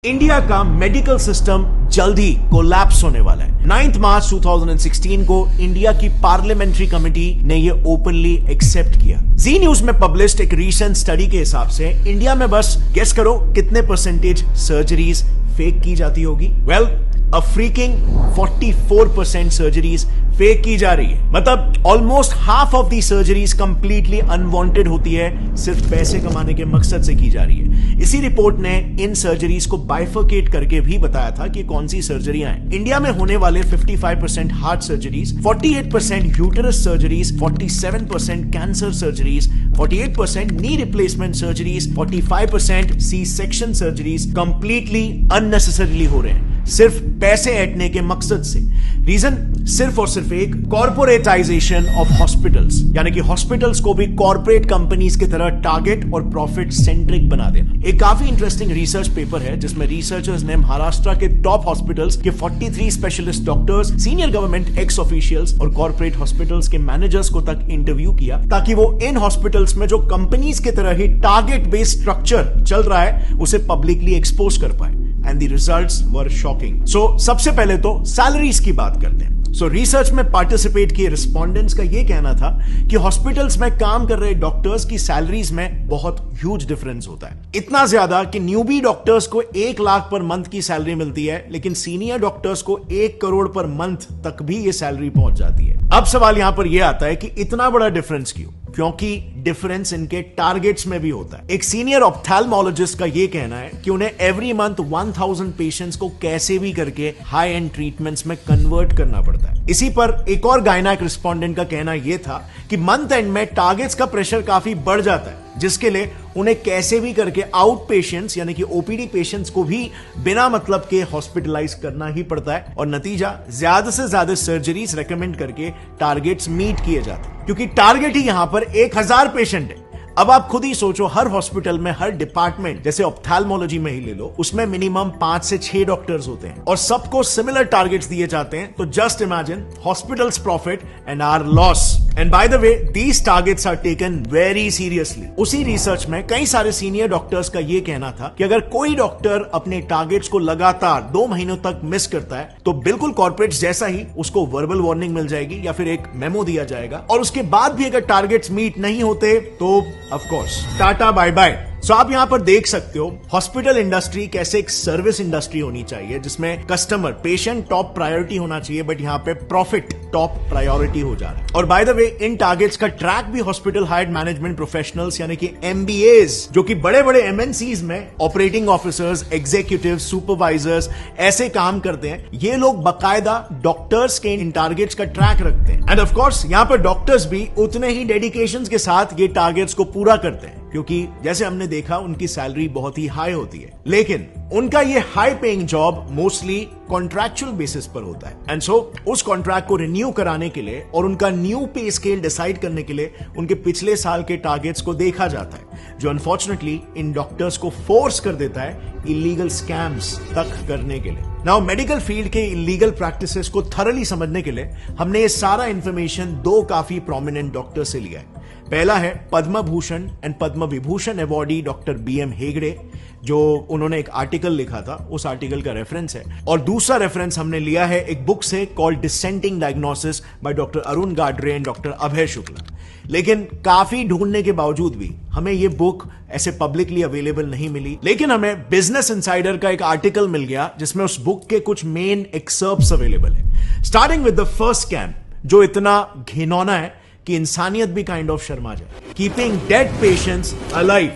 India का medical system जल्द ही collapse होने वाला है। 9 मार्च 2016 को इंडिया की पार्लियामेंट्री कमेटी ने ये ओपनली एक्सेप्ट किया। जी न्यूज में पब्लिश्ड एक रीसेंट स्टडी के हिसाब से इंडिया में बस गेस करो कितने परसेंटेज सर्जरीज फेक की जाती होगी। वेल, अ फ्रीकिंग 44% सर्जरीज फेक की जा रही है। मतलब almost half of the surgeries completely unwanted होती है, सिर्फ पैसे कमाने के मकसद से की जा रही है। इसी रिपोर्ट ने इन सर्जरीज को बाइफर्केट करके भी बताया था कि कौन सी सर्जरियां हैं। इंडिया में होने वाले 55% heart surgeries, 48% uterus surgeries, 47% cancer surgeries, 48% knee replacement surgeries, 45% C section surgeries completely unnecessarily हो रहे हैं, सिर्फ पैसे ऐंठने के मकसद से। रीजन सिर्फ और सिर्फ एक, कॉर्पोरेटाइजेशन ऑफ हॉस्पिटल्स, यानी कि हॉस्पिटल्स को भी कॉर्पोरेट कंपनीज की तरह टारगेट और प्रॉफिट सेंट्रिक बना देना। एक काफी इंटरेस्टिंग रिसर्च पेपर है जिसमें रिसर्चर्स ने महाराष्ट्र के टॉप हॉस्पिटल्स के 43 specialist doctors, senior government x officials और कॉर्पोरेट हॉस्पिटल्स के मैनेजर्स को तक इंटरव्यू किया, ताकि वो इन हॉस्पिटल्स में जो कंपनीज की तरह ही टारगेट बेस्ड स्ट्रक्चर चल रहा है उसे पब्लिकली एक्सपोज कर पाए। And the results were shocking. So, सबसे पहले तो सैलरीज की बात करते हैं। रिसर्च में पार्टिसिपेट किए रिस्पोंडेंट्स का यह कहना था कि हॉस्पिटल्स में काम कर रहे डॉक्टर्स की सैलरीज में बहुत ह्यूज डिफरेंस होता है। इतना ज्यादा कि न्यूबी डॉक्टर्स को 1 लाख पर मंथ की सैलरी मिलती है, लेकिन सीनियर डॉक्टर्स को 1 करोड़ पर मंथ तक भी ये सैलरी पहुंच जाती है। अब सवाल यहां पर यह आता है कि इतना बड़ा डिफरेंस क्यों? क्योंकि डिफरेंस इनके टारगेट्स में भी होता है। एक सीनियर ऑप्थेल्मोलॉजिस्ट का यह कहना है कि उन्हें एवरी मंथ 1000 पेशेंट्स को कैसे भी करके हाई एंड ट्रीटमेंट्स में कन्वर्ट करना पड़ता है। इसी पर एक और गायनेक रिस्पोंडेंट का कहना यह था कि मंथ एंड में टारगेट्स का प्रेशर काफी बढ़ जाता है, जिसके लिए उन्हें कैसे भी करके आउट पेशेंट्स यानी कि ओपीडी पेशेंट्स को भी बिना मतलब के हॉस्पिटलाइज करना ही पड़ता है, और नतीजा ज्यादा से ज्यादा सर्जरीज रेकमेंड करके टारगेट्स मीट किए जाते हैं, क्योंकि टारगेट ही यहां पर 1000 पेशेंट है। अब आप खुद ही सोचो, हर हॉस्पिटल में, हर डिपार्टमेंट, जैसे ऑप्थेल्मोलॉजी में ही ले लो, उसमें मिनिमम 5 से 6 डॉक्टर्स होते हैं और सबको सिमिलर टारगेट्स दिए जाते हैं। तो just imagine hospitals profit and our loss. And by the way, these targets are taken very seriously. उसी रिसर्च में कई सारे सीनियर डॉक्टर्स का यह कहना था कि अगर कोई डॉक्टर अपने टारगेट्स को लगातार 2 महीनों तक मिस करता है तो बिल्कुल कॉर्पोरेट्स जैसा ही उसको वर्बल वार्निंग मिल जाएगी या फिर एक मेमो दिया जाएगा, और उसके बाद भी अगर टारगेट्स मीट नहीं होते तो of course tata bye bye. So आप यहां पर देख सकते हो हॉस्पिटल इंडस्ट्री कैसे एक सर्विस इंडस्ट्री होनी चाहिए, जिसमें कस्टमर, पेशेंट टॉप प्रायोरिटी होना चाहिए, बट यहां पे प्रॉफिट टॉप प्रायोरिटी हो जा रहा है। और bye the way, in targets का ट्रैक भी हॉस्पिटल हायर्ड मैनेजमेंट प्रोफेशनल्स यानी कि एमबीएस, जो कि बड़े बड़े एमएनसीज में ऑपरेटिंग ऑफिसर्स, एग्जीक्यूटिव, सुपरवाइजर्स ऐसे काम करते हैं। ये लोग बकायदा डॉक्टर्स के इन टारगेट्स का ट्रैक रखते हैं, एंड ऑफ कोर्स यहां पर डॉक्टर्स भी उतने ही डेडिकेशन के साथ ये टारगेट्स को पूरा करते हैं, क्योंकि जैसे हमने देखा उनकी सैलरी बहुत ही हाई होती है। लेकिन उनका ये high paying job mostly contractual basis पर होता है, एंड सो उस कॉन्ट्रैक्ट को रिन्यू कराने के लिए और उनका न्यू पे स्केल डिसाइड करने के लिए उनके पिछले साल के टारगेट्स को देखा जाता है, जो अनफॉर्चुनेटली इन डॉक्टर्स को फोर्स कर देता है इलीगल स्कैम्स तक करने के लिए। नाउ, मेडिकल फील्ड के इलीगल प्रैक्टिसेस को थरली समझने के लिए हमने ये सारा इंफॉर्मेशन 2 काफी प्रोमिनेंट डॉक्टर से लिया है। पहला है Padma Bhushan and Padma Vibhushan awardee doctor BM Hegde, जो उन्होंने एक आर्टिकल लिखा था, उस आर्टिकल का रेफरेंस है। और दूसरा रेफरेंस हमने लिया है एक बुक से called dissenting diagnosis by doctor Arun Gadre and doctor Abhay Shukla. लेकिन काफी ढूंढने के बावजूद भी हमें यह बुक ऐसे पब्लिकली अवेलेबल नहीं मिली, लेकिन हमें बिजनेस इनसाइडर का एक आर्टिकल मिल गया जिसमें उस बुक के कुछ मेन एक्सर्प्ट्स अवेलेबल है। Starting with the first scam, जो इतना घिनौना है कि इंसानियत भी काइंड ऑफ शर्मा जाए। Keeping dead patients alive.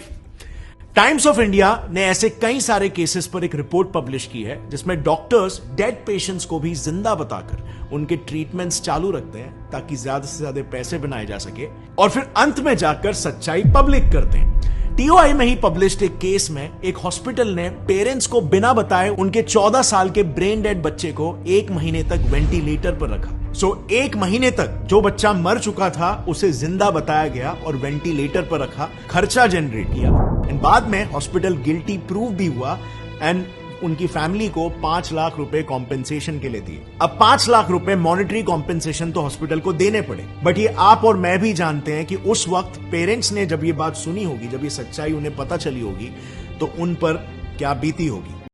Times of India ने ऐसे कई सारे केसेस पर एक रिपोर्ट पब्लिश की है जिसमें डॉक्टर्स डेड पेशेंट्स को भी जिंदा बताकर उनके ट्रीटमेंट्स चालू रखते हैं, ताकि ज्यादा से ज्यादा पैसे बनाए जा सके, और फिर अंत में जाकर सच्चाई पब्लिक करते हैं। टीओआई में ही पब्लिश्ड एक केस में एक हॉस्पिटल ने पेरेंट्स को बिना बताए उनके 14 साल के ब्रेन डेड बच्चे को 1 महीने तक वेंटिलेटर पर रखा। 1 महीने तक जो बच्चा मर चुका था उसे जिंदा बताया गया और वेंटिलेटर पर रखा, खर्चा जनरेट किया, एंड बाद में हॉस्पिटल गिल्टी प्रूव भी हुआ, एंड उनकी फैमिली को 5 लाख रुपए कॉम्पेंसेशन के लिए दिए। अब 5 लाख रुपए मॉनेटरी कॉम्पेंसेशन तो हॉस्पिटल को देने पड़े, बट ये आप और मैं भी जानते हैं कि उस वक्त पेरेंट्स ने जब ये बात सुनी होगी, जब ये सच्चाई उन्हें पता चली होगी, तो उन पर क्या बीती होगी।